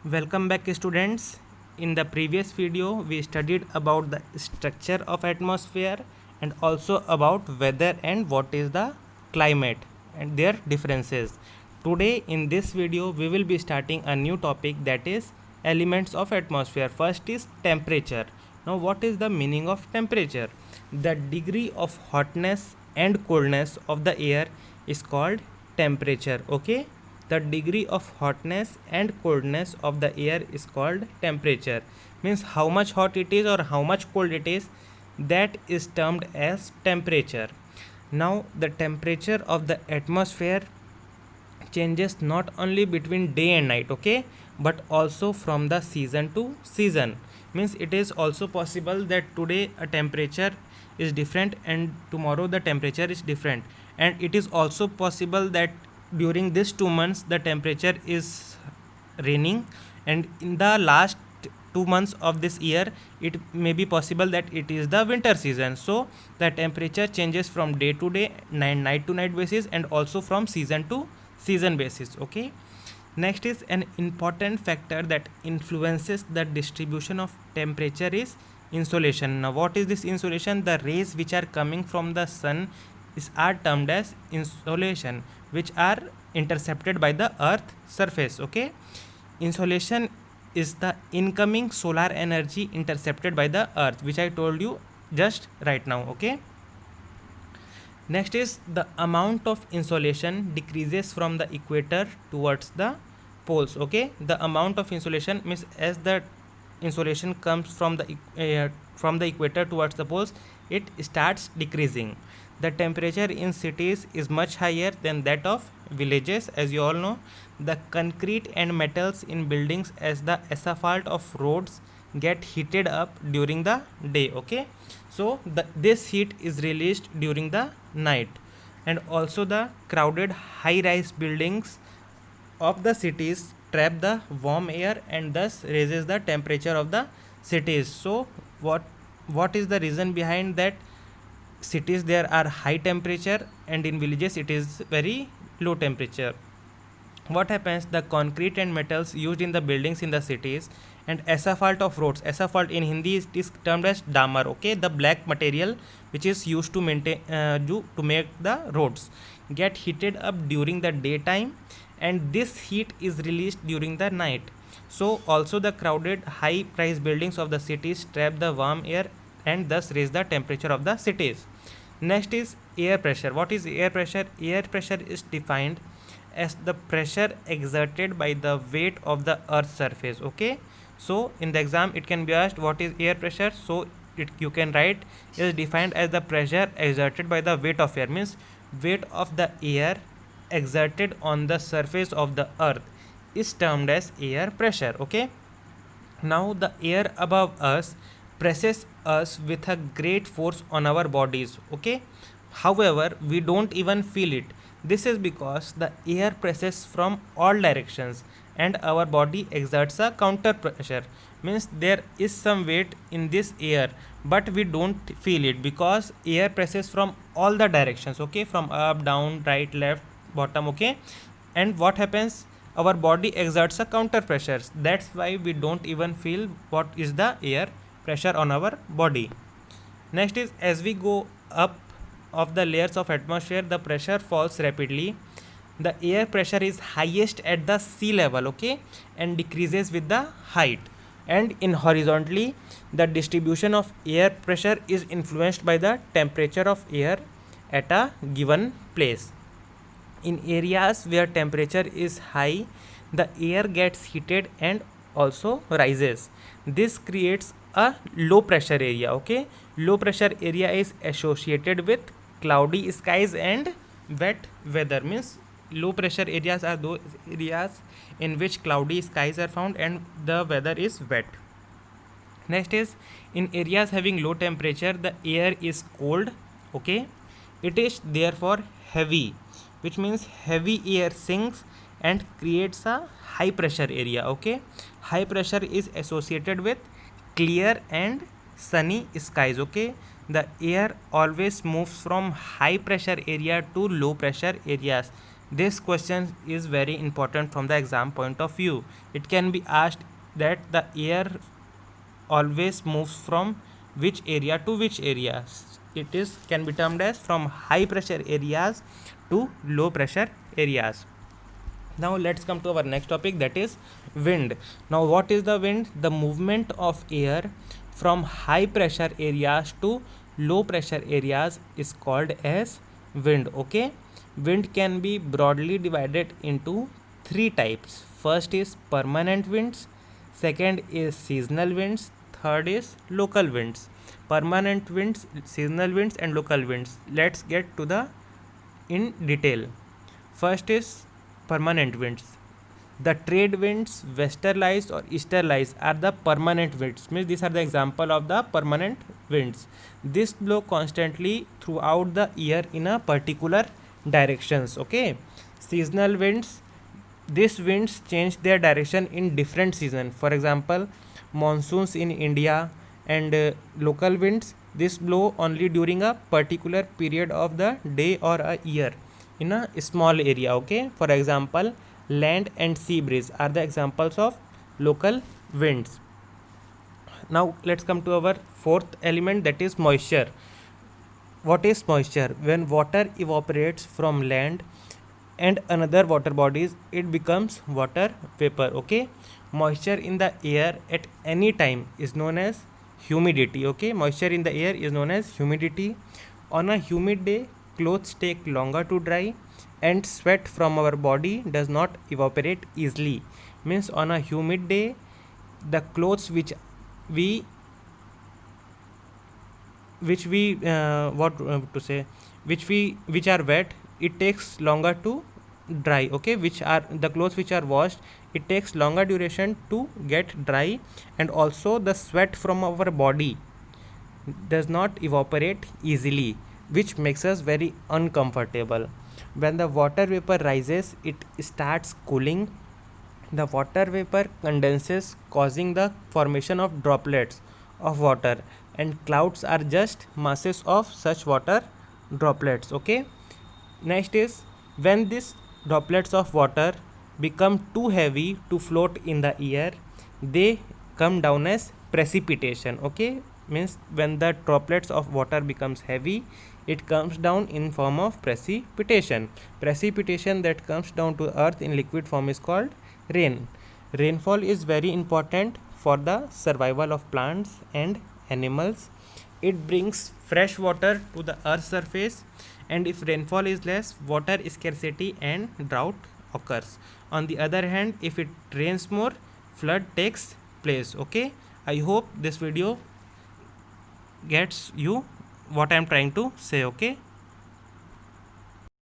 Welcome back students. In the previous video we studied about the structure of atmosphere and also about weather and what is the climate and their differences. Today in this video we will be starting a new topic, that is elements of atmosphere. First is temperature. Now what is the meaning of temperature? The degree of hotness and coldness of the air is called temperature. Okay, the degree of hotness and coldness of the air is called temperature. Means how much hot it is or how much cold it is, that is termed as temperature. Now the temperature of the atmosphere changes not only between day and night, okay, but also from the season to season. Means it is also possible that today a temperature is different and tomorrow the temperature is different, and it is also possible that during these 2 months the temperature is raining, and in the last 2 months of this year it may be possible that it is the winter season. So the temperature changes from day to day, night to night basis, and also from season to season basis. Okay, next is an important factor that influences the distribution of temperature is insolation. Now what is this insolation? The rays which are coming from the sun are termed as insolation, which are intercepted by the earth surface. Okay, insolation is the incoming solar energy intercepted by the earth, which I told you just right now. Okay, next is the amount of insolation decreases from the equator towards the poles. Okay, the amount of insolation means as the insolation comes from the equator towards the poles, it starts decreasing. The temperature in cities is much higher than that of villages. As you all know, the concrete and metals in buildings as the asphalt of roads get heated up during the day. Okay, so this heat is released during the night, and also the crowded high rise buildings of the cities trap the warm air and thus raises the temperature of the cities. So what is the reason behind that? Cities there are high temperature and in villages it is very low temperature. What happens? The concrete and metals used in the buildings in the cities and asphalt of roads, asphalt in Hindi is termed as damar. Okay, the black material which is used to maintain to make the roads, get heated up during the daytime, and this heat is released during the night. So also the crowded high price buildings of the cities trap the warm air and thus raise the temperature of the cities. Next is air pressure. What is air pressure? Air pressure is defined as the pressure exerted by the weight of the earth's surface. Okay, so in the exam it can be asked what is air pressure. So you can write is defined as the pressure exerted by the weight of air, means weight of the air exerted on the surface of the earth is termed as air pressure. Okay, now the air above us presses us with a great force on our bodies. Okay, however we don't even feel it. This is because the air presses from all directions and our body exerts a counter pressure. Means there is some weight in this air but we don't feel it because air presses from all the directions. Okay, from up, down, right, left, bottom. Okay, and what happens? Our body exerts a counter pressures. That's why we don't even feel what is the air pressure on our body. Next is, as we go up of the layers of atmosphere, the pressure falls rapidly. The air pressure is highest at the sea level. Okay, and decreases with the height. And in horizontally, the distribution of air pressure is influenced by the temperature of air at a given place. In areas where temperature is high, the air gets heated and also rises. This creates a low pressure area. Okay, low pressure area is associated with cloudy skies and wet weather. Means low pressure areas are those areas in which cloudy skies are found and the weather is wet. Next is, in areas having low temperature the air is cold. Okay, it is therefore heavy, which means heavy air sinks and creates a high pressure area. Okay, high pressure is associated with clear and sunny skies. Okay, the air always moves from high pressure area to low pressure areas This question is very important from the exam point of view. It can be asked that the air always moves from which area to which area. It is can be termed as from high pressure areas to low pressure areas. Now let's come to our next topic, that is wind. Now what is the wind? The movement of air from high pressure areas to low pressure areas is called as wind. Okay, wind can be broadly divided into three types. First is permanent winds, second is seasonal winds, third is local winds. Permanent winds, seasonal winds and local winds. Let's get to the in detail. First is permanent winds. The trade winds, westerlies or easterlies are the permanent winds. Means these are the example of the permanent winds. This blow constantly throughout the year in a particular directions. Okay. Seasonal winds. These winds change their direction in different season. For example, monsoons in India and local winds. This blow only during a particular period of the day or a year in a small area. Okay, for example, land and sea breeze are the examples of local winds. Now let's come to our fourth element, that is moisture. What is moisture? When water evaporates from land and another water bodies, it becomes water vapor. Okay, moisture in the air at any time is known as humidity. Okay, moisture in the air is known as humidity. On a humid day, clothes take longer to dry and sweat from our body does not evaporate easily. Means on a humid day, the clothes we what to say which are wet, it takes longer to dry. Okay, which are the clothes which are washed, it takes longer duration to get dry, and also the sweat from our body does not evaporate easily, which makes us very uncomfortable. When the water vapor rises, it starts cooling. The water vapor condenses, causing the formation of droplets of water, and clouds are just masses of such water droplets. Okay, next is when these droplets of water become too heavy to float in the air, they come down as precipitation. Okay, means when the droplets of water becomes heavy, it comes down in form of precipitation. Precipitation that comes down to earth in liquid form is called rain. Rainfall is very important for the survival of plants and animals. It brings fresh water to the earth's surface, and if rainfall is less, water scarcity and drought occurs. On the other hand, if it rains more, flood takes place. Okay, I hope this video gets you what I am trying to say. Okay.